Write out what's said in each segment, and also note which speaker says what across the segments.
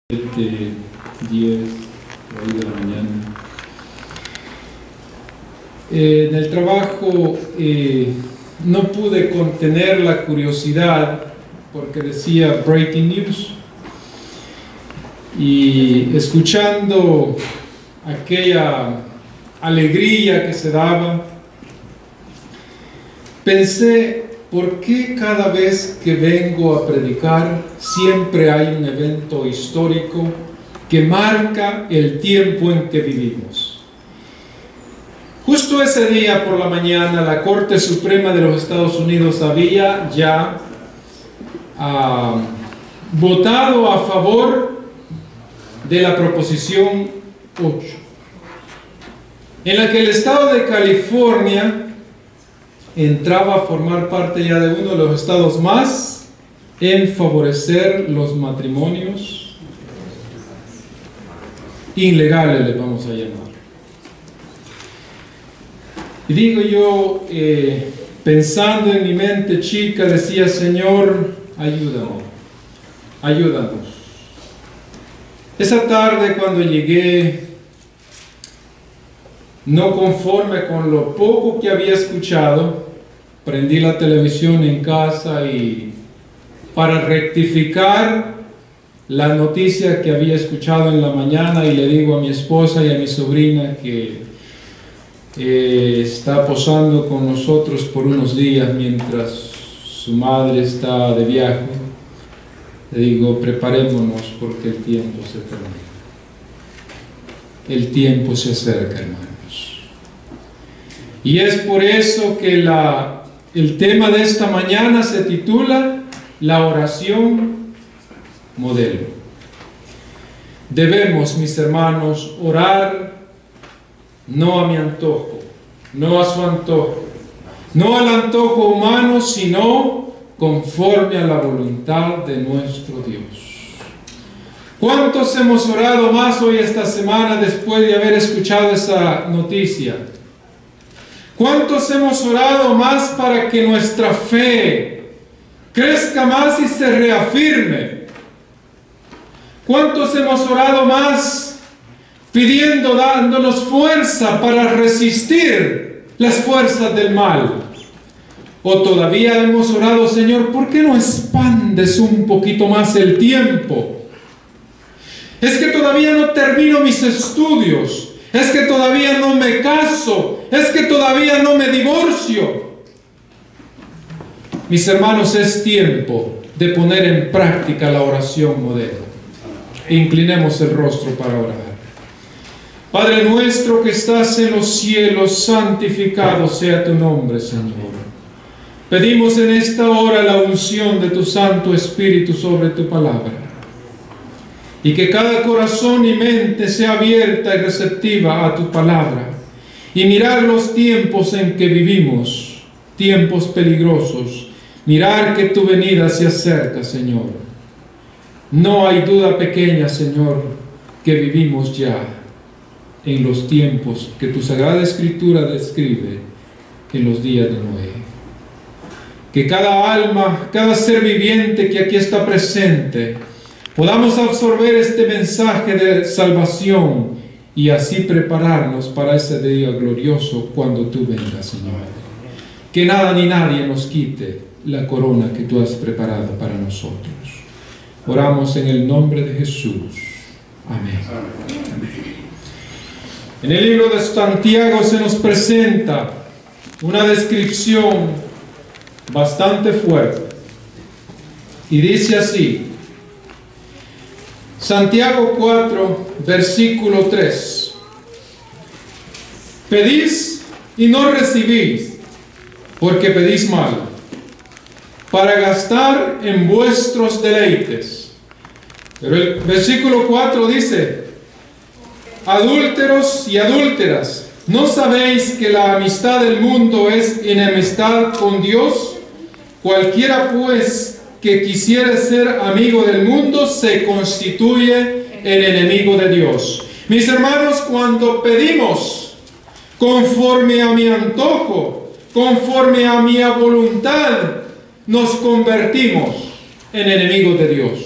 Speaker 1: 10 hoy de la mañana. En el trabajo no pude contener la curiosidad porque decía breaking news, y escuchando aquella alegría que se daba, pensé: ¿por qué cada vez que vengo a predicar siempre hay un evento histórico que marca el tiempo en que vivimos? Justo ese día por la mañana, la Corte Suprema de los Estados Unidos había ya votado a favor de la Proposición 8, en la que el Estado de California entraba a formar parte ya de uno de los estados más en favorecer los matrimonios ilegales, les vamos a llamar. Y digo yo, pensando en mi mente chica, decía: Señor, ayúdanos. Esa tarde, cuando llegué, no conforme con lo poco que había escuchado, prendí la televisión en casa y para rectificar la noticia que había escuchado en la mañana, y le digo a mi esposa y a mi sobrina que está posando con nosotros por unos días mientras su madre está de viaje, le digo: preparémonos porque el tiempo se termina. El tiempo se acerca, hermanos. Y es por eso que el tema de esta mañana se titula La oración modelo. Debemos, mis hermanos, orar no a mi antojo, no a su antojo, no al antojo humano, sino conforme a la voluntad de nuestro Dios. ¿Cuántos hemos orado más hoy esta semana después de haber escuchado esa noticia? ¿Cuántos hemos orado más para que nuestra fe crezca más y se reafirme? ¿Cuántos hemos orado más pidiendo, dándonos fuerza para resistir las fuerzas del mal? ¿O todavía hemos orado: Señor, ¿por qué no expandes un poquito más el tiempo? Es que todavía no termino mis estudios. Es que todavía no me caso. Es que todavía no me divorcio. Mis hermanos, es tiempo de poner en práctica la oración modelo. Inclinemos el rostro para orar. Padre nuestro que estás en los cielos, santificado sea tu nombre, Señor. Pedimos en esta hora la unción de tu Santo Espíritu sobre tu palabra, y que cada corazón y mente sea abierta y receptiva a tu palabra, y mirar los tiempos en que vivimos, tiempos peligrosos, mirar que tu venida se acerca, Señor. No hay duda pequeña, Señor, que vivimos ya en los tiempos que tu Sagrada Escritura describe, en los días de Noé. Que cada alma, cada ser viviente que aquí está presente, podamos absorber este mensaje de salvación y así prepararnos para ese día glorioso cuando tú vengas, Señor. Que nada ni nadie nos quite la corona que tú has preparado para nosotros. Oramos en el nombre de Jesús. Amén. En el libro de Santiago se nos presenta una descripción bastante fuerte, y dice así: Santiago 4, versículo 3. Pedís y no recibís, porque pedís mal, para gastar en vuestros deleites. Pero el versículo 4 dice: adúlteros y adúlteras, ¿no sabéis que la amistad del mundo es enemistad con Dios? Cualquiera pues que quisiera ser amigo del mundo se constituye el enemigo de Dios. Mis hermanos, cuando pedimos conforme a mi antojo, conforme a mi voluntad, nos convertimos en enemigos de Dios.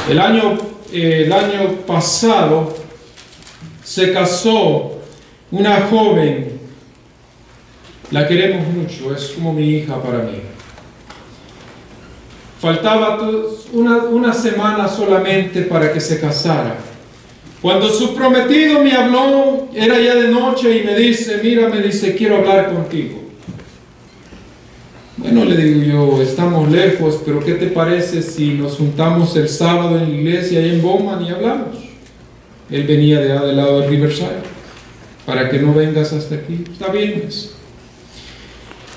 Speaker 1: El año pasado se casó una joven, la queremos mucho, es como mi hija para mí. Faltaba una semana solamente para que se casara. Cuando su prometido me habló, era ya de noche y me dice, mira, me dice, quiero hablar contigo. Bueno, le digo yo, estamos lejos, pero ¿qué te parece si nos juntamos el sábado en la iglesia ahí en Bowman y hablamos? Él venía de del lado de Riverside, para que no vengas hasta aquí. Está bien, pues.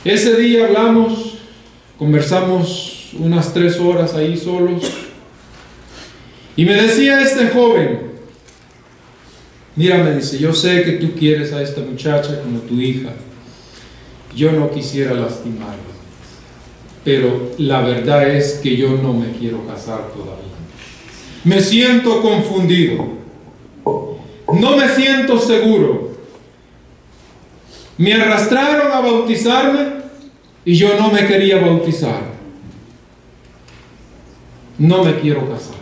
Speaker 1: Ese día hablamos, conversamos unas 3 horas ahí solos, y me decía este joven, mira, me dice, yo sé que tú quieres a esta muchacha como tu hija, yo no quisiera lastimarla, pero la verdad es que yo no me quiero casar todavía. Me siento confundido, no me siento seguro. Me arrastraron a bautizarme y yo no me quería bautizar. No me quiero casar.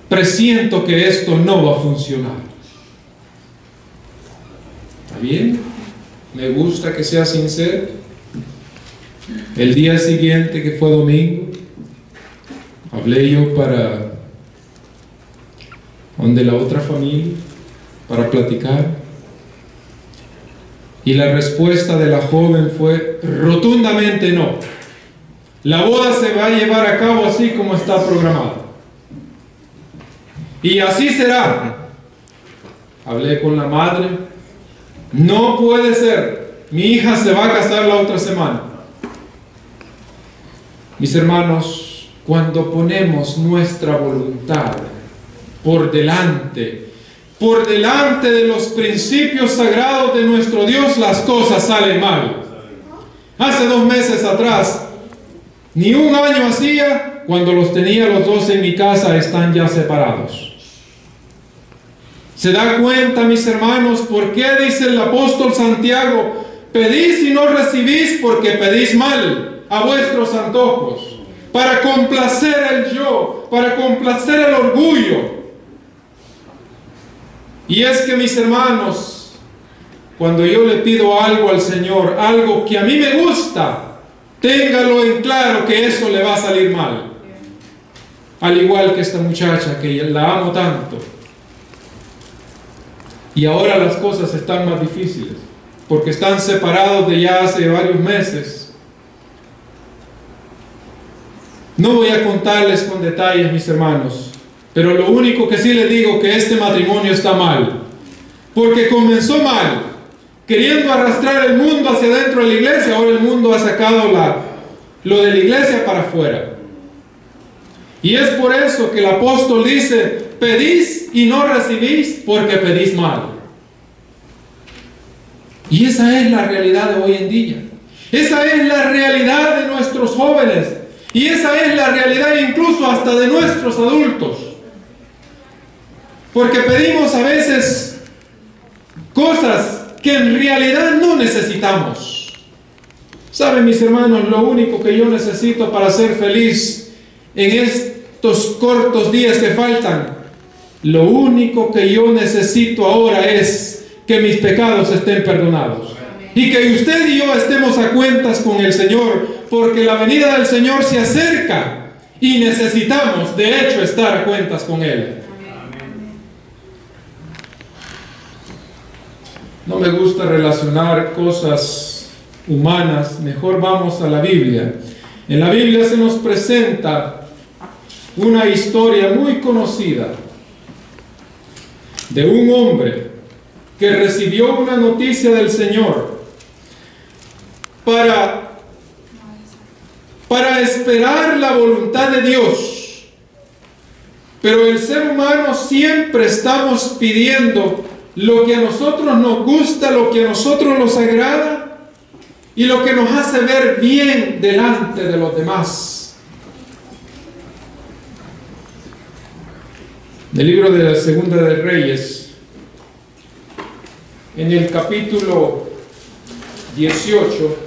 Speaker 1: Presiento que esto no va a funcionar. ¿Está bien? Me gusta que sea sincero. El día siguiente, que fue domingo, hablé yo para donde la otra familia para platicar, y la respuesta de la joven fue rotundamente no. La boda se va a llevar a cabo así como está programada, y así será. Hablé con la madre, no puede ser, mi hija se va a casar la otra semana. Mis hermanos, cuando ponemos nuestra voluntad por delante de los principios sagrados de nuestro Dios, las cosas salen mal. Hace 2 meses atrás, ni un año hacía, cuando los tenía los 2 en mi casa, están ya separados. ¿Se da cuenta, mis hermanos, por qué dice el apóstol Santiago, pedís y no recibís porque pedís mal a vuestros antojos, para complacer el yo, para complacer el orgullo? Y es que, mis hermanos, cuando yo le pido algo al Señor, algo que a mí me gusta, téngalo en claro que eso le va a salir mal. Al igual que esta muchacha, que la amo tanto. Y ahora las cosas están más difíciles, porque están separados de ya hace varios meses. No voy a contarles con detalles, mis hermanos, pero lo único que sí les digo, que este matrimonio está mal, porque comenzó mal, queriendo arrastrar el mundo hacia dentro de la iglesia. Ahora el mundo ha sacado lo de la iglesia para afuera. Y es por eso que el apóstol dice, pedís y no recibís porque pedís mal. Y esa es la realidad de hoy en día. Esa es la realidad de nuestros jóvenes. Y esa es la realidad incluso hasta de nuestros adultos. Porque pedimos a veces cosas que en realidad no necesitamos. ¿Saben, mis hermanos? Lo único que yo necesito para ser feliz en estos cortos días que faltan, lo único que yo necesito ahora es que mis pecados estén perdonados. Y que usted y yo estemos a cuentas con el Señor, porque la venida del Señor se acerca y necesitamos, de hecho, estar a cuentas con Él. No me gusta relacionar cosas humanas, mejor vamos a la Biblia. En la Biblia se nos presenta una historia muy conocida de un hombre que recibió una noticia del Señor para esperar la voluntad de Dios. Pero el ser humano siempre estamos pidiendo lo que a nosotros nos gusta, lo que a nosotros nos agrada y lo que nos hace ver bien delante de los demás. Del libro de la Segunda de Reyes, en el capítulo 18,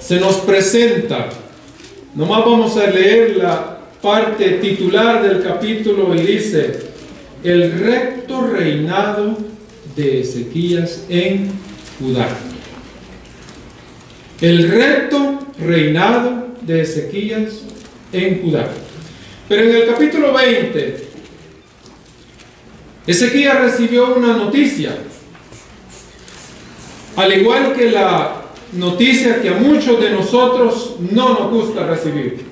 Speaker 1: se nos presenta, nomás vamos a leer parte titular del capítulo y dice: el recto reinado de Ezequías en Judá. El recto reinado de Ezequías en Judá. Pero en el capítulo 20, Ezequías recibió una noticia, al igual que la noticia que a muchos de nosotros no nos gusta recibir.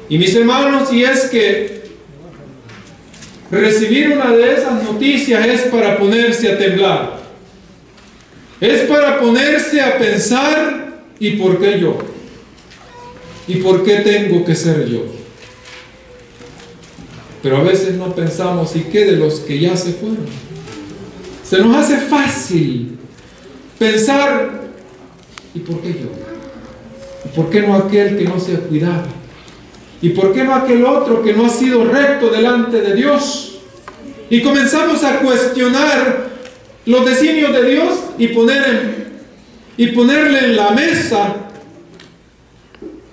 Speaker 1: Y mis hermanos, y es que recibir una de esas noticias es para ponerse a temblar. Es para ponerse a pensar: ¿y por qué yo? ¿Y por qué tengo que ser yo? Pero a veces no pensamos: ¿y qué de los que ya se fueron? Se nos hace fácil pensar: ¿y por qué yo? ¿Y por qué no aquel que no se ha cuidado? ¿Y por qué no aquel otro que no ha sido recto delante de Dios? Y comenzamos a cuestionar los designios de Dios y ponerle en la mesa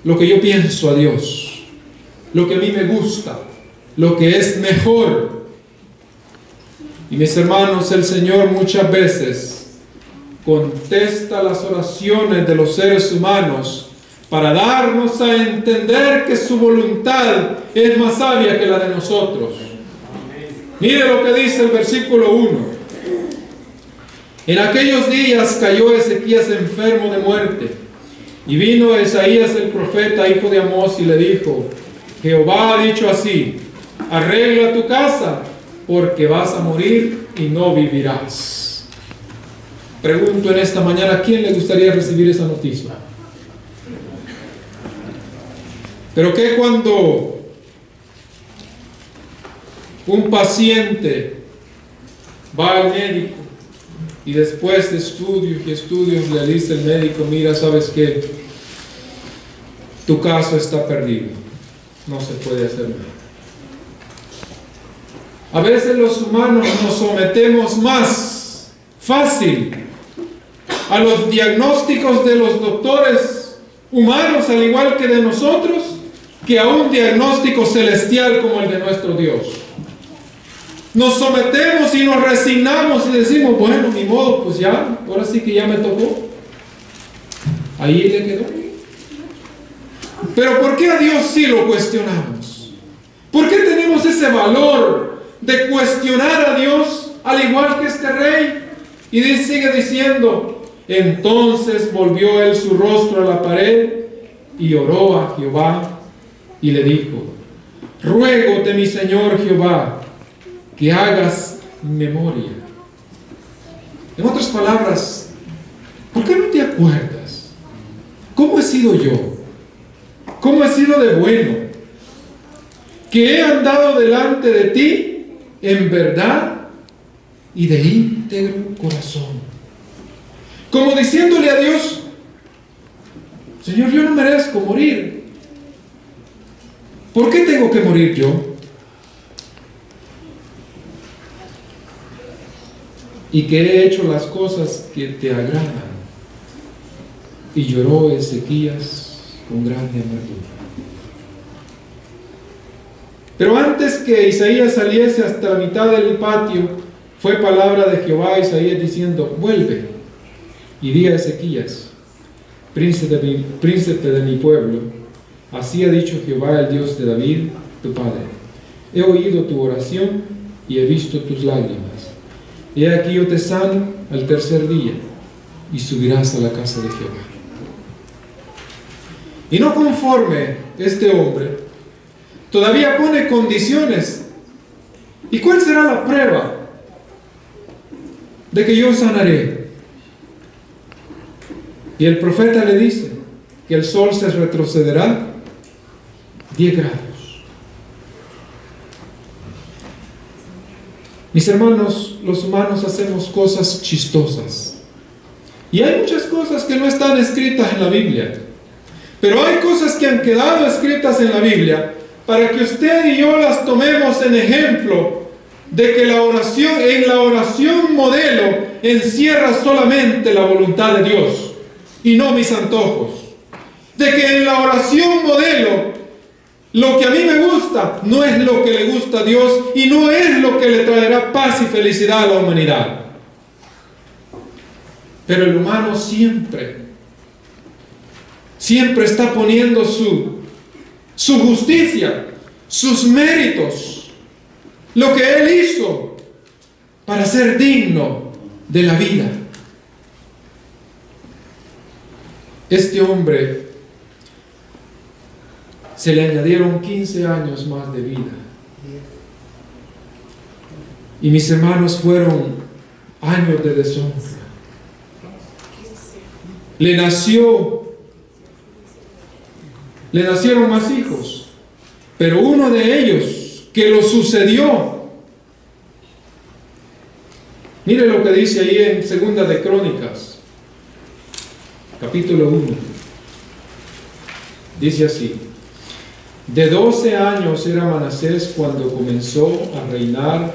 Speaker 1: lo que yo pienso a Dios, lo que a mí me gusta, lo que es mejor. Y mis hermanos, el Señor muchas veces contesta las oraciones de los seres humanos para darnos a entender que su voluntad es más sabia que la de nosotros. Mire lo que dice el versículo 1. En aquellos días cayó Ezequías enfermo de muerte, y vino Isaías el profeta, hijo de Amós, y le dijo: Jehová ha dicho así: arregla tu casa, porque vas a morir y no vivirás. Pregunto en esta mañana: ¿a quién le gustaría recibir esa noticia? Pero ¿qué cuando un paciente va al médico y después de estudios y estudios le dice el médico: mira, ¿sabes qué? Tu caso está perdido, no se puede hacer nada? A veces los humanos nos sometemos más fácil a los diagnósticos de los doctores humanos, al igual que de nosotros, que a un diagnóstico celestial como el de nuestro Dios. Nos sometemos y nos resignamos y decimos: bueno, ni modo, pues ya, ahora sí que ya me tocó. Ahí le quedó. Pero ¿por qué a Dios sí lo cuestionamos? ¿Por qué tenemos ese valor de cuestionar a Dios al igual que este rey? Y sigue diciendo: entonces volvió él su rostro a la pared y oró a Jehová y le dijo: ruégote, mi Señor Jehová, que hagas memoria. En otras palabras, ¿por qué no te acuerdas? ¿Cómo he sido yo? ¿Cómo he sido de bueno? Que he andado delante de ti en verdad y de íntegro corazón. Como diciéndole a Dios: Señor, yo no merezco morir. ¿Por qué tengo que morir yo? Y que he hecho las cosas que te agradan. Y lloró Ezequías con grande amargura. Pero antes que Isaías saliese hasta la mitad del patio, fue palabra de Jehová a Isaías diciendo: vuelve y di a Ezequías, príncipe de mi pueblo, así ha dicho Jehová, el Dios de David, tu padre: he oído tu oración y he visto tus lágrimas. He aquí yo te sano al tercer día, y subirás a la casa de Jehová. Y no conforme este hombre, todavía pone condiciones. ¿Y cuál será la prueba de que yo sanaré? Y el profeta le dice que el sol se retrocederá 10 grados. Mis hermanos, los humanos hacemos cosas chistosas. Y hay muchas cosas que no están escritas en la Biblia. Pero hay cosas que han quedado escritas en la Biblia para que usted y yo las tomemos en ejemplo de que en la oración modelo encierra solamente la voluntad de Dios y no mis antojos. De que en la oración modelo Lo que a mí me gusta no es lo que le gusta a Dios y no es lo que le traerá paz y felicidad a la humanidad. Pero el humano siempre está poniendo su justicia, sus méritos, lo que Él hizo para ser digno de la vida. Este hombre se le añadieron 15 años más de vida. Y mis hermanos, fueron años de deshonra. Le nacieron más hijos, pero uno de ellos que lo sucedió. Mire lo que dice ahí en Segunda de Crónicas, capítulo 1. Dice así: de 12 años era Manasés cuando comenzó a reinar,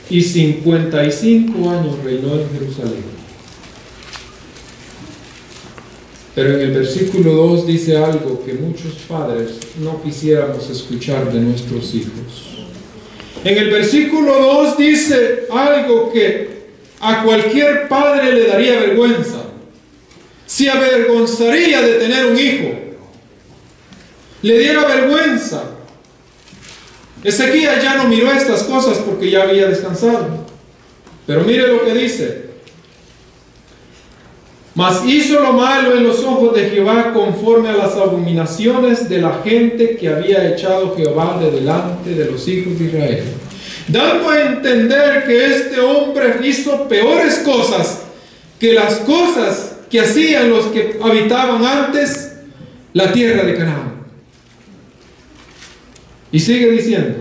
Speaker 1: y 55 años reinó en Jerusalén. Pero en el versículo 2 dice algo que muchos padres no quisiéramos escuchar de nuestros hijos. En el versículo 2 dice algo que a cualquier padre le daría vergüenza. Se avergonzaría de tener un hijo. Le diera vergüenza. Ezequías ya no miró estas cosas porque ya había descansado. Pero mire lo que dice: mas hizo lo malo en los ojos de Jehová conforme a las abominaciones de la gente que había echado Jehová de delante de los hijos de Israel, dando a entender que este hombre hizo peores cosas que las cosas que hacían los que habitaban antes la tierra de Canaán. Y sigue diciendo: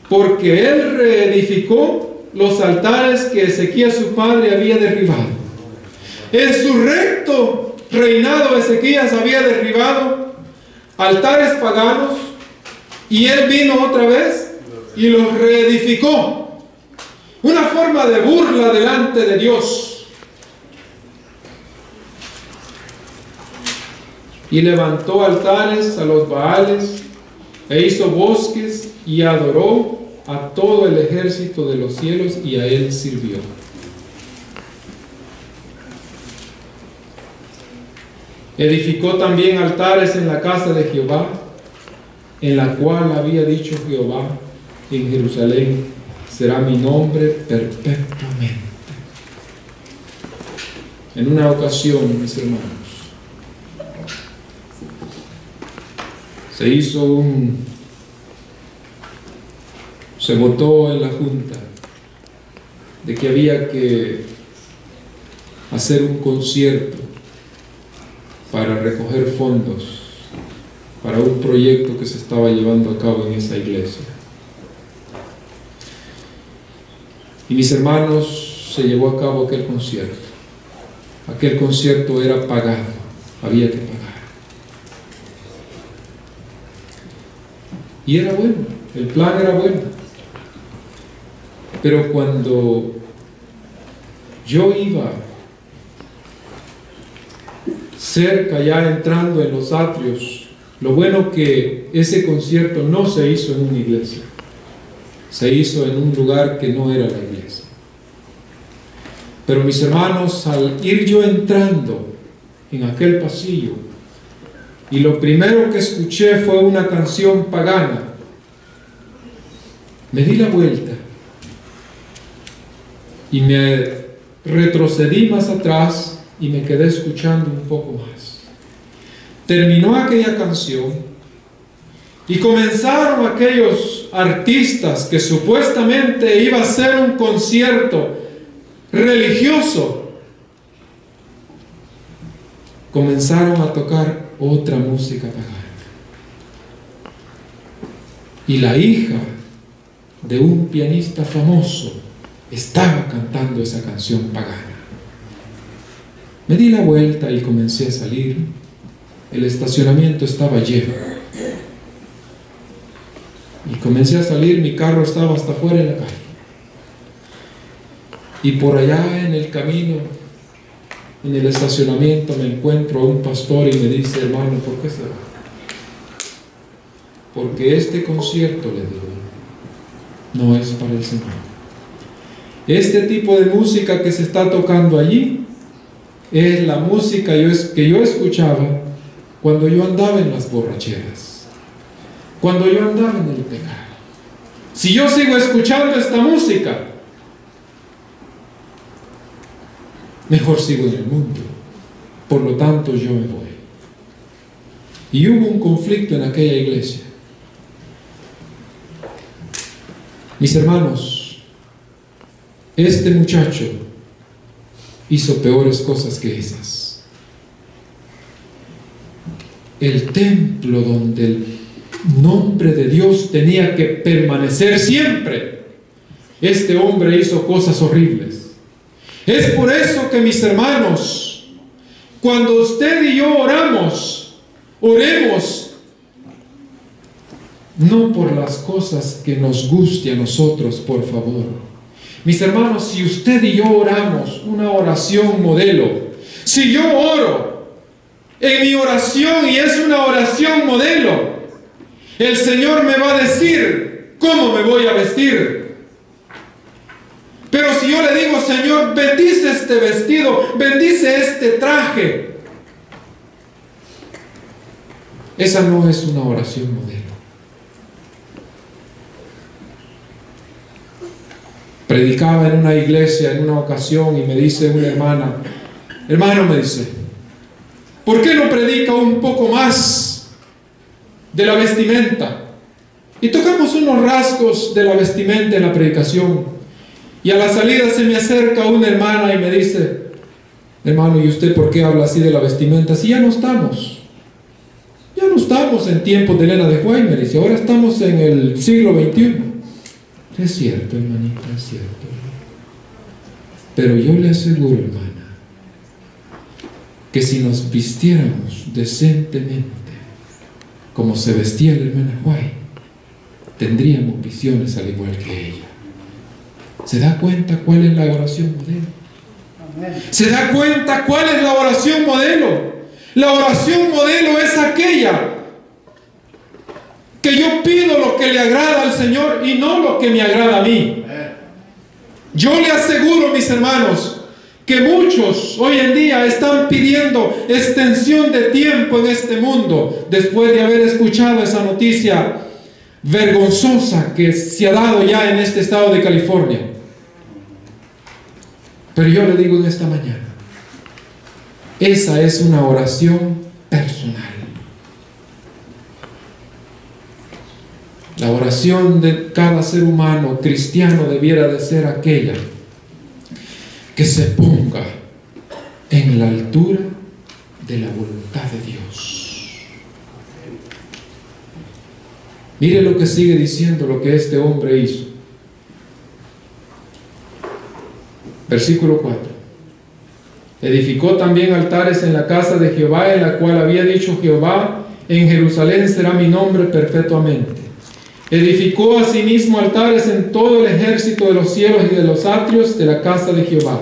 Speaker 1: porque él reedificó los altares que Ezequías su padre había derribado. En su recto reinado Ezequías había derribado altares paganos, y él vino otra vez y los reedificó. Una forma de burla delante de Dios. Y levantó altares a los Baales, e hizo bosques, y adoró a todo el ejército de los cielos, y a él sirvió. Edificó también altares en la casa de Jehová, en la cual había dicho Jehová: en Jerusalén será mi nombre perpetuamente. En una ocasión, mis hermanos, se votó en la junta de que había que hacer un concierto para recoger fondos para un proyecto que se estaba llevando a cabo en esa iglesia. Y mis hermanos, se llevó a cabo aquel concierto. Aquel concierto era pagado, había que pagar. Y era bueno, el plan era bueno. Pero cuando yo iba cerca, ya entrando en los atrios, lo bueno que ese concierto no se hizo en una iglesia, se hizo en un lugar que no era la iglesia. Pero mis hermanos, al ir yo entrando en aquel pasillo, y lo primero que escuché fue una canción pagana, me di la vuelta y me retrocedí más atrás y me quedé escuchando un poco más. Terminó aquella canción y comenzaron aquellos artistas que supuestamente iba a ser un concierto religioso. Comenzaron a tocar otra música pagana. Y la hija de un pianista famoso estaba cantando esa canción pagana. Me di la vuelta y comencé a salir. El estacionamiento estaba lleno. Y comencé a salir, mi carro estaba hasta afuera en la calle. Y por allá en el camino, en el estacionamiento, me encuentro a un pastor y me dice: hermano, ¿por qué se va? porque este concierto, le digo, no es para el Señor. Este tipo de música que se está tocando allí es la música que yo escuchaba cuando yo andaba en las borracheras, cuando yo andaba en el pecado. Si yo sigo escuchando esta música, mejor sigo en el mundo. Por lo tanto, yo me voy. Y hubo un conflicto en aquella iglesia. Mis hermanos, este muchacho hizo peores cosas que esas. El templo donde el nombre de Dios tenía que permanecer siempre, este hombre hizo cosas horribles. Es por eso que, mis hermanos, cuando usted y yo oremos no por las cosas que nos guste a nosotros, por favor. Mis hermanos, si usted y yo oramos una oración modelo, si yo oro en mi oración y es una oración modelo, el Señor me va a decir cómo me voy a vestir. Pero si yo le digo, Señor, bendice este vestido, bendice este traje, esa no es una oración modelo. Predicaba en una iglesia en una ocasión y me dice una hermano, me dice, ¿por qué no predica un poco más de la vestimenta? Y tocamos unos rasgos de la vestimenta en la predicación. Y a la salida se me acerca una hermana y me dice, hermano, ¿y usted por qué habla así de la vestimenta? Si ya no estamos en tiempos de Elena de White, me dice, ahora estamos en el siglo XXI. Es cierto, hermanita, es cierto. Pero yo le aseguro, hermana, que si nos vistiéramos decentemente como se vestía la hermana White, tendríamos visiones al igual que ella. ¿Se da cuenta cuál es la oración modelo? ¿Se da cuenta cuál es la oración modelo? La oración modelo es aquella que yo pido lo que le agrada al Señor y no lo que me agrada a mí. Yo le aseguro, mis hermanos, que muchos hoy en día están pidiendo extensión de tiempo en este mundo después de haber escuchado esa noticia vergonzosa que se ha dado ya en este estado de California. Pero yo le digo en esta mañana, esa es una oración personal. La oración de cada ser humano cristiano debiera de ser aquella que se ponga en la altura de la voluntad de Dios. Mire lo que sigue diciendo, lo que este hombre hizo. Versículo 4. Edificó también altares en la casa de Jehová, en la cual había dicho Jehová, en Jerusalén será mi nombre perpetuamente. Edificó asimismo altares en todo el ejército de los cielos y de los atrios de la casa de Jehová.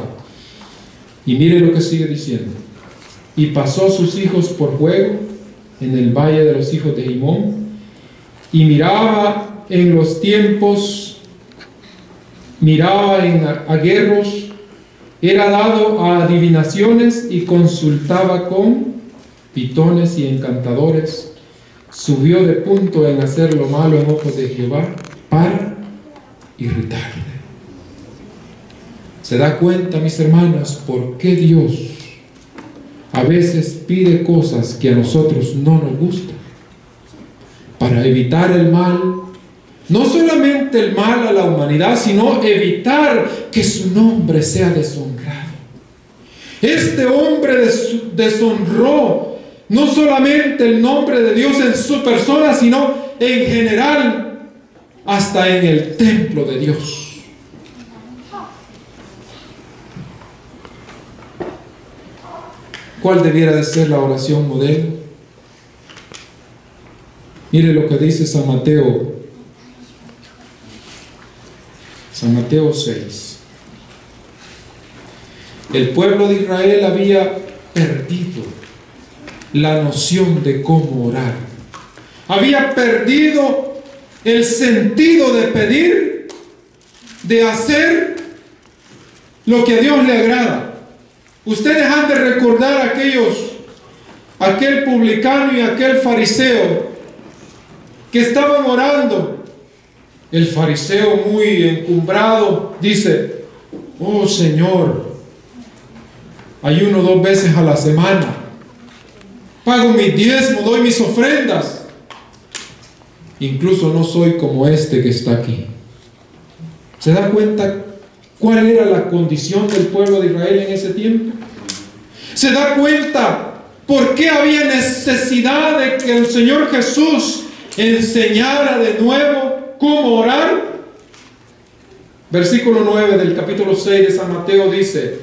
Speaker 1: Y mire lo que sigue diciendo. Y pasó sus hijos por juego en el valle de los hijos de Himón, y miraba en los tiempos, miraba en aguerros, era dado a adivinaciones y consultaba con pitones y encantadores. Subió de punto en hacer lo malo en ojos de Jehová para irritarle. ¿Se da cuenta, mis hermanas, por qué Dios a veces pide cosas que a nosotros no nos gustan? Para evitar el mal, no solamente el mal a la humanidad, sino evitar que su nombre sea deshonrado. Este hombre deshonró no solamente el nombre de Dios en su persona, sino en general, hasta en el templo de Dios. ¿Cuál debiera de ser la oración modelo? Mire lo que dice San Mateo. San Mateo 6. El pueblo de Israel había perdido la noción de cómo orar. había perdido el sentido de pedir, de hacer lo que a Dios le agrada. Ustedes han de recordar aquel publicano y aquel fariseo que estaban orando. El fariseo, muy encumbrado, dice: oh Señor, ayuno 2 veces a la semana, pago mis diezmos, doy mis ofrendas, incluso no soy como este que está aquí. ¿Se da cuenta cuál era la condición del pueblo de Israel en ese tiempo? ¿Se da cuenta por qué había necesidad de que el Señor Jesús enseñara de nuevo cómo orar? Versículo 9 del capítulo 6 de San Mateo dice: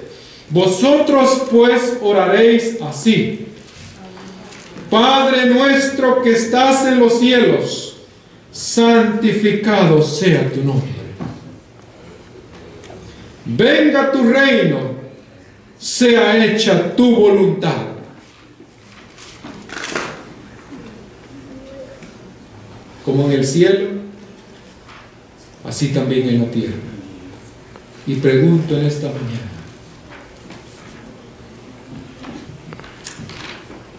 Speaker 1: vosotros pues oraréis así: Padre nuestro que estás en los cielos, santificado sea tu nombre. Venga tu reino, sea hecha tu voluntad. Como en el cielo, así también en la tierra. Y pregunto en esta mañana: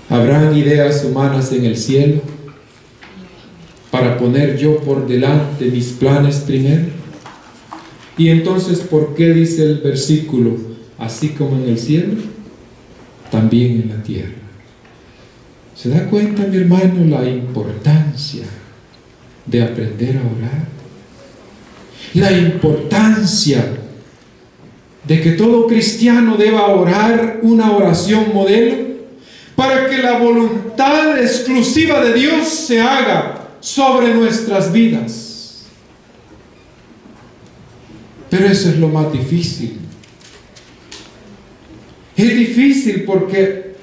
Speaker 1: ¿habrán ideas humanas en el cielo para poner yo por delante mis planes primero? Y entonces, ¿por qué dice el versículo, así como en el cielo, también en la tierra? ¿Se da cuenta, mi hermano, la importancia de aprender a orar? La importancia de que todo cristiano deba orar una oración modelo para que la voluntad exclusiva de Dios se haga sobre nuestras vidas. Pero eso es lo más difícil. Es difícil porque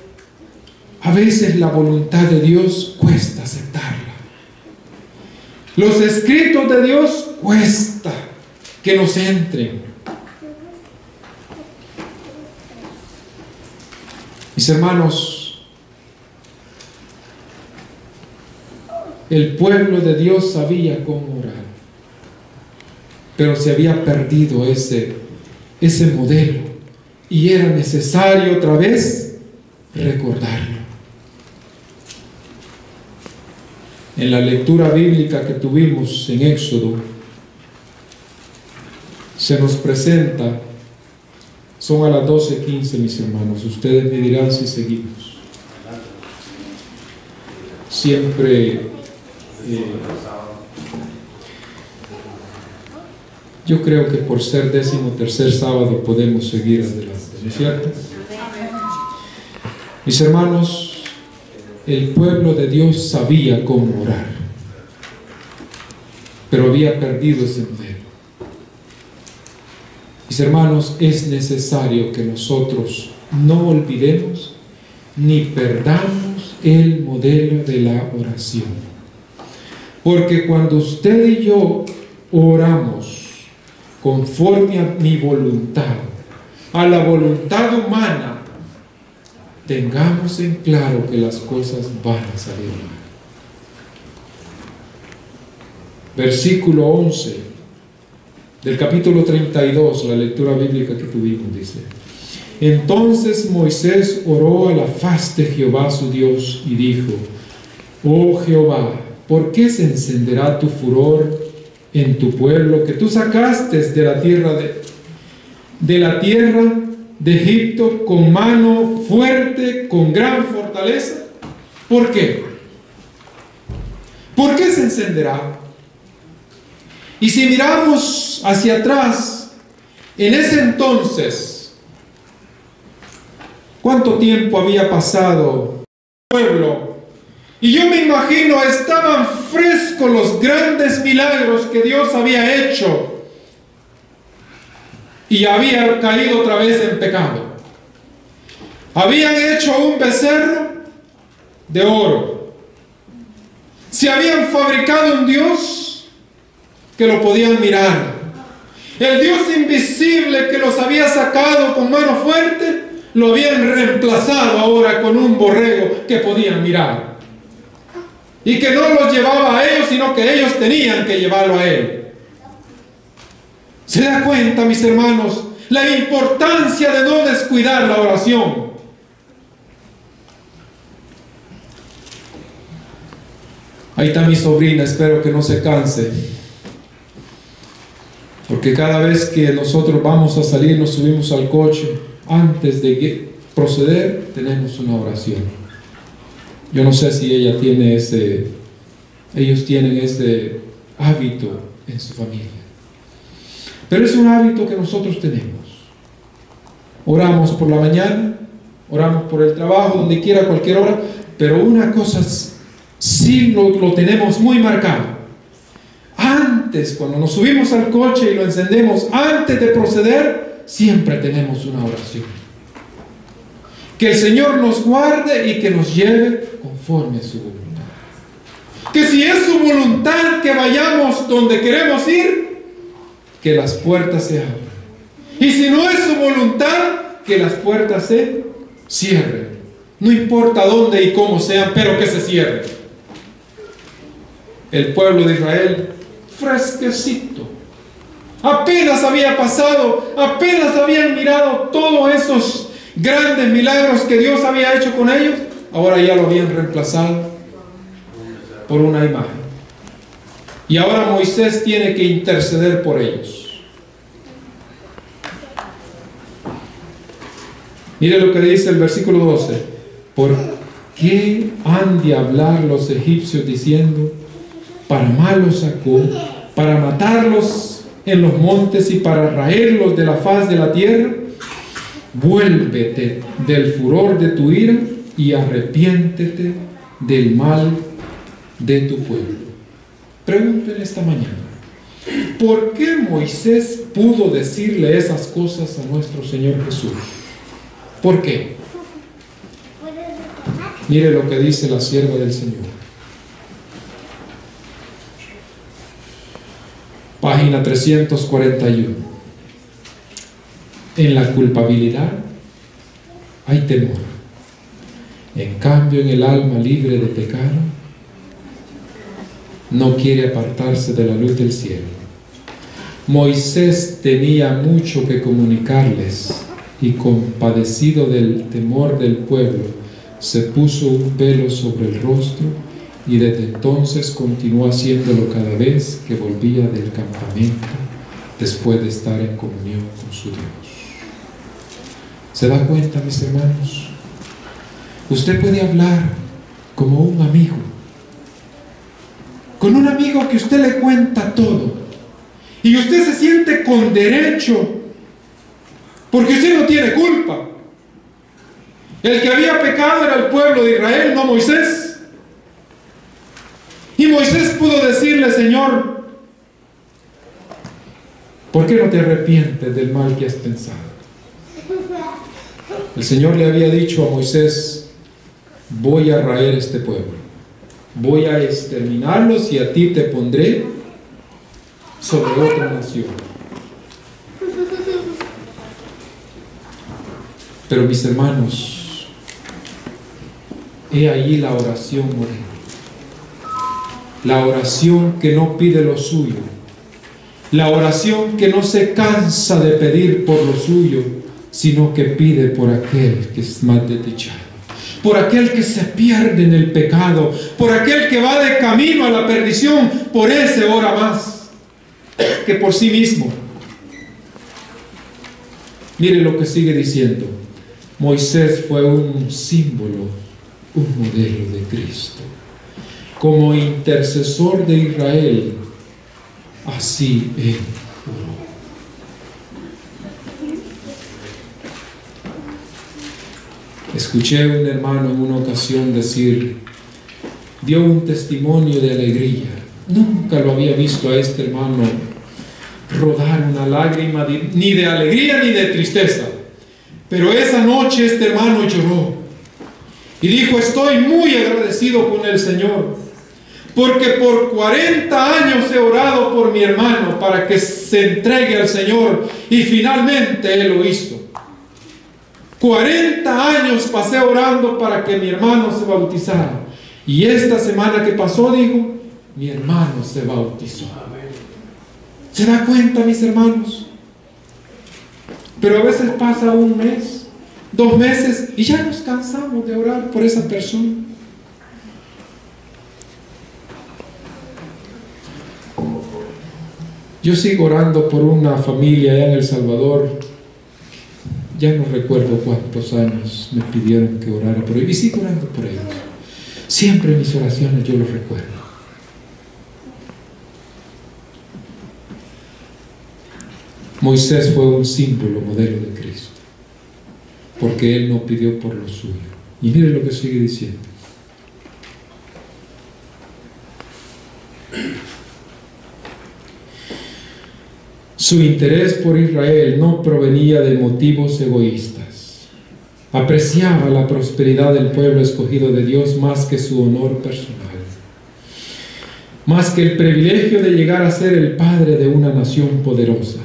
Speaker 1: a veces la voluntad de Dios cuesta aceptarla. Los escritos de Dios cuesta que nos entren. Mis hermanos, el pueblo de Dios sabía cómo orar, pero se había perdido ese modelo y era necesario otra vez recordarlo. En la lectura bíblica que tuvimos en Éxodo, se nos presenta, son a las 12:15, mis hermanos, ustedes me dirán si seguimos. Siempre yo creo que por ser 13º sábado podemos seguir adelante, ¿no es cierto? Mis hermanos, el pueblo de Dios sabía cómo orar, pero había perdido ese modelo. Mis hermanos, es necesario que nosotros no olvidemos ni perdamos el modelo de la oración, porque cuando usted y yo oramos conforme a mi voluntad, a la voluntad humana, tengamos en claro que las cosas van a salir mal. Versículo 11 del capítulo 32, la lectura bíblica que tuvimos, dice: entonces Moisés oró a la faz de Jehová su Dios y dijo: oh Jehová, ¿por qué se encenderá tu furor en tu pueblo que tú sacaste de la tierra de Egipto con mano fuerte, con gran fortaleza? ¿Por qué? ¿Por qué se encenderá? Y si miramos hacia atrás, en ese entonces, ¿cuánto tiempo había pasado el pueblo? Y yo me imagino, estaban frescos los grandes milagros que Dios había hecho y había caído otra vez en pecado. Habían hecho un becerro de oro. Se habían fabricado un Dios que lo podían mirar. El Dios invisible que los había sacado con mano fuerte, lo habían reemplazado ahora con un borrego que podían mirar. y que no los llevaba a ellos, sino que ellos tenían que llevarlo a Él. ¿Se da cuenta, mis hermanos, la importancia de no descuidar la oración? Ahí está mi sobrina, espero que no se canse, porque cada vez que nosotros vamos a salir, nos subimos al coche, antes de proceder, tenemos una oración. Yo no sé si ellos tienen ese hábito en su familia, pero es un hábito que nosotros tenemos. Oramos por la mañana, oramos por el trabajo, donde quiera, a cualquier hora, pero una cosa sí lo tenemos muy marcado. Antes, cuando nos subimos al coche y lo encendemos, antes de proceder, siempre tenemos una oración. Que el Señor nos guarde y que nos lleve conforme a su voluntad. Que si es su voluntad que vayamos donde queremos ir, que las puertas se abran. Y si no es su voluntad, que las puertas se cierren. No importa dónde y cómo sean, pero que se cierren. El pueblo de Israel, fresquecito, apenas había pasado, apenas habían mirado todos esos grandes milagros que Dios había hecho con ellos, ahora ya lo habían reemplazado por una imagen. Y ahora Moisés tiene que interceder por ellos. Mire lo que dice el versículo 12. ¿Por qué han de hablar los egipcios diciendo: para mal los sacó, para matarlos en los montes y para raerlos de la faz de la tierra? Vuélvete del furor de tu ira y arrepiéntete del mal de tu pueblo. Pregúntenle esta mañana, ¿por qué Moisés pudo decirle esas cosas a nuestro Señor Jesús? ¿Por qué? Mire lo que dice la sierva del Señor. Página 341. En la culpabilidad hay temor. En cambio, en el alma libre de pecado, no quiere apartarse de la luz del cielo. Moisés tenía mucho que comunicarles y, compadecido del temor del pueblo, se puso un velo sobre el rostro y desde entonces continuó haciéndolo cada vez que volvía del campamento después de estar en comunión con su Dios. ¿Se da cuenta, mis hermanos? Usted puede hablar como un amigo, con un amigo que usted le cuenta todo y usted se siente con derecho porque usted no tiene culpa. El que había pecado era el pueblo de Israel, no Moisés. Y Moisés pudo decirle: Señor, ¿por qué no te arrepientes del mal que has pensado? El Señor le había dicho a Moisés: voy a raer este pueblo, voy a exterminarlos y a ti te pondré sobre otra nación. Pero mis hermanos, he ahí la oración morena. La oración que no pide lo suyo. La oración que no se cansa de pedir por lo suyo, sino que pide por aquel que es más desdichado, por aquel que se pierde en el pecado, por aquel que va de camino a la perdición. Por ese ora más que por sí mismo. Mire lo que sigue diciendo. Moisés fue un símbolo, un modelo de Cristo. Como intercesor de Israel, así él oró. Escuché a un hermano en una ocasión decir, dio un testimonio de alegría. Nunca lo había visto a este hermano rodar una lágrima ni de alegría ni de tristeza. Pero esa noche este hermano lloró y dijo: estoy muy agradecido con el Señor, porque por 40 años he orado por mi hermano para que se entregue al Señor y finalmente Él lo hizo. 40 años pasé orando para que mi hermano se bautizara Y esta semana que pasó, dijo, mi hermano se bautizó. ¿Se da cuenta, mis hermanos? Pero a veces pasa un mes, 2 meses, y ya nos cansamos de orar por esa persona. Yo sigo orando por una familia allá en El Salvador. Ya no recuerdo cuántos años me pidieron que orara por ellos. Y sigo orando por ellos. Siempre en mis oraciones yo los recuerdo. Moisés fue un símbolo, modelo de Cristo, porque él no pidió por lo suyo. Y mire lo que sigue diciendo. Su interés por Israel no provenía de motivos egoístas. Apreciaba la prosperidad del pueblo escogido de Dios más que su honor personal, más que el privilegio de llegar a ser el padre de una nación poderosa.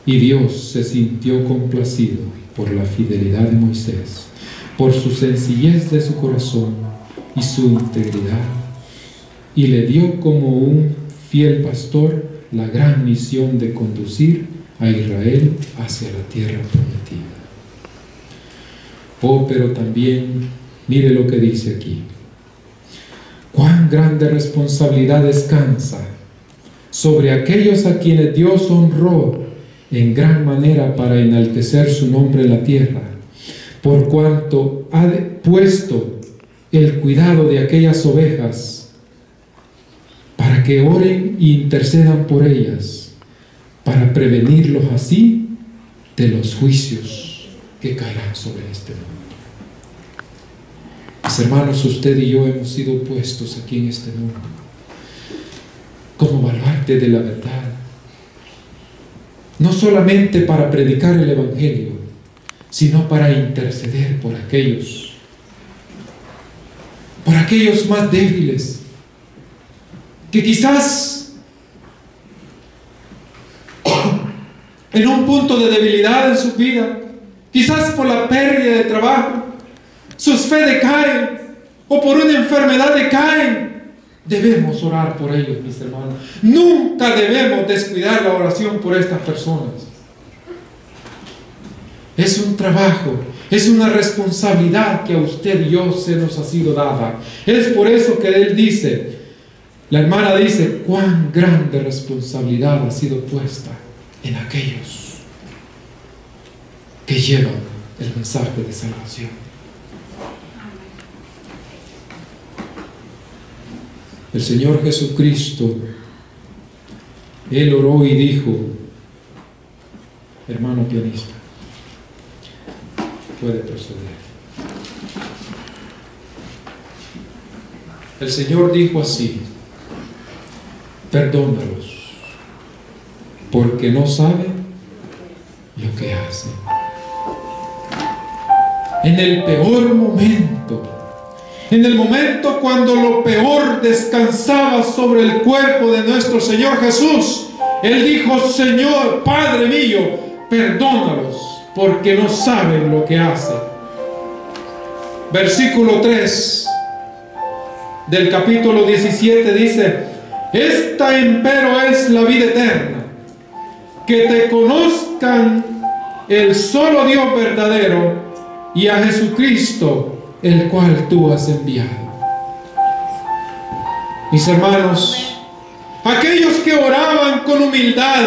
Speaker 1: Y Dios se sintió complacido por la fidelidad de Moisés, por su sencillez de su corazón y su integridad, y le dio como un fiel pastor la gran misión de conducir a Israel hacia la tierra prometida. Oh, pero también, mire lo que dice aquí. Cuán grande responsabilidad descansa sobre aquellos a quienes Dios honró en gran manera para enaltecer su nombre en la tierra, por cuanto ha puesto el cuidado de aquellas ovejas para que oren e intercedan por ellas, para prevenirlos así de los juicios que caerán sobre este mundo. Mis hermanos, usted y yo hemos sido puestos aquí en este mundo como baluarte de la verdad, no solamente para predicar el Evangelio, sino para interceder por aquellos más débiles, que quizás en un punto de debilidad en su vida, quizás por la pérdida de trabajo, sus fe decaen, o por una enfermedad decaen. Debemos orar por ellos, mis hermanos. Nunca debemos descuidar la oración por estas personas. Es un trabajo, es una responsabilidad que a usted y yo se nos ha sido dada. Es por eso que él dice, la hermana dice, cuán grande responsabilidad ha sido puesta en aquellos que llevan el mensaje de salvación. El Señor Jesucristo, Él oró y dijo, hermano pianista, puede proceder. El Señor dijo así, perdónalos, porque no saben lo que hacen. En el peor momento, en el momento cuando lo peor descansaba sobre el cuerpo de nuestro Señor Jesús, Él dijo, Señor, Padre mío, perdónalos, porque no saben lo que hacen. Versículo 3 del capítulo 17 dice, esta empero es la vida eterna, que te conozcan el solo Dios verdadero y a Jesucristo, el cual tú has enviado. Mis hermanos, aquellos que oraban con humildad,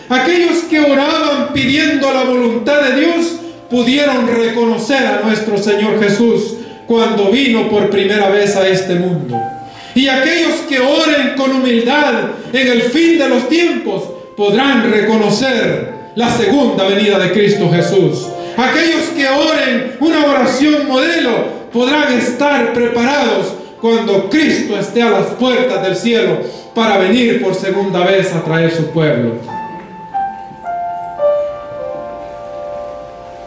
Speaker 1: aquellos que oraban pidiendo la voluntad de Dios, pudieron reconocer a nuestro Señor Jesús cuando vino por primera vez a este mundo. Y aquellos que oren con humildad en el fin de los tiempos, podrán reconocer la segunda venida de Cristo Jesús. Aquellos que oren una oración modelo podrán estar preparados cuando Cristo esté a las puertas del cielo para venir por segunda vez a traer su pueblo.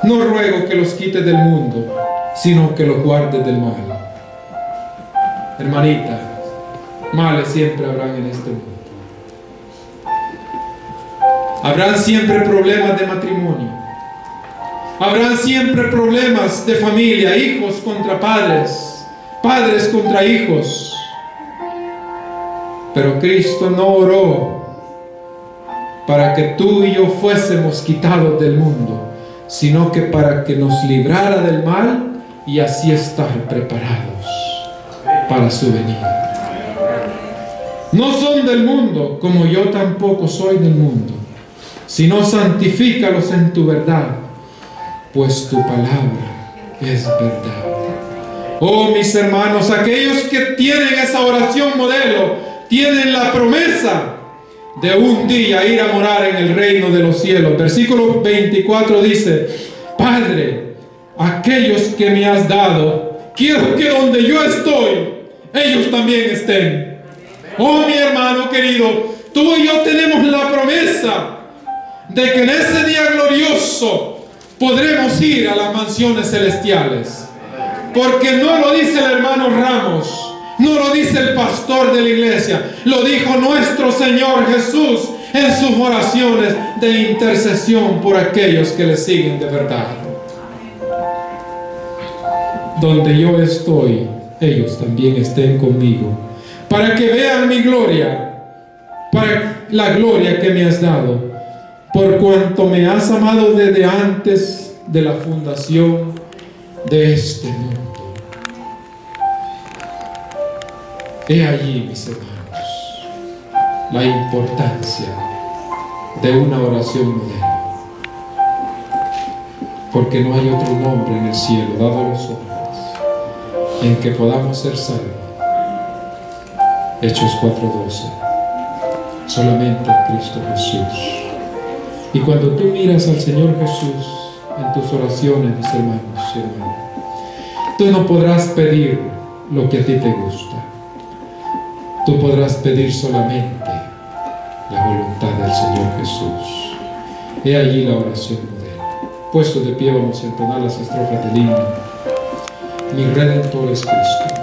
Speaker 1: No ruego que los quites del mundo, sino que los guardes del mal. Hermanita, males siempre habrán en este mundo. Habrán siempre problemas de matrimonio. Habrán siempre problemas de familia, hijos contra padres, padres contra hijos. Pero Cristo no oró para que tú y yo fuésemos quitados del mundo, sino que para que nos librara del mal y así estar preparados para su venida. No son del mundo, como yo tampoco soy del mundo, sino santifícalos en tu verdad, pues tu palabra es verdad. Oh, mis hermanos, aquellos que tienen esa oración modelo, tienen la promesa de un día ir a morar en el reino de los cielos. Versículo 24 dice: Padre, aquellos que me has dado, quiero que donde yo estoy, ellos también estén. Oh, mi hermano querido, tú y yo tenemos la promesa de que en ese día glorioso podremos ir a las mansiones celestiales. Porque no lo dice el hermano Ramos, no lo dice el pastor de la iglesia, lo dijo nuestro Señor Jesús en sus oraciones de intercesión por aquellos que le siguen de verdad. Donde yo estoy, ellos también estén conmigo, para que vean mi gloria, para la gloria que me has dado, por cuanto me has amado desde antes de la fundación de este mundo. He allí, mis hermanos, la importancia de una oración moderna, porque no hay otro nombre en el cielo dado a los hombres en que podamos ser salvos. Hechos 4:12, solamente en Cristo Jesús. Y cuando tú miras al Señor Jesús en tus oraciones, mis hermanos y hermanas, tú no podrás pedir lo que a ti te gusta. Tú podrás pedir solamente la voluntad del Señor Jesús. He allí la oración moderna. Puestos de pie, vamos a entonar las estrofas del himno. Mi Redentor es Cristo.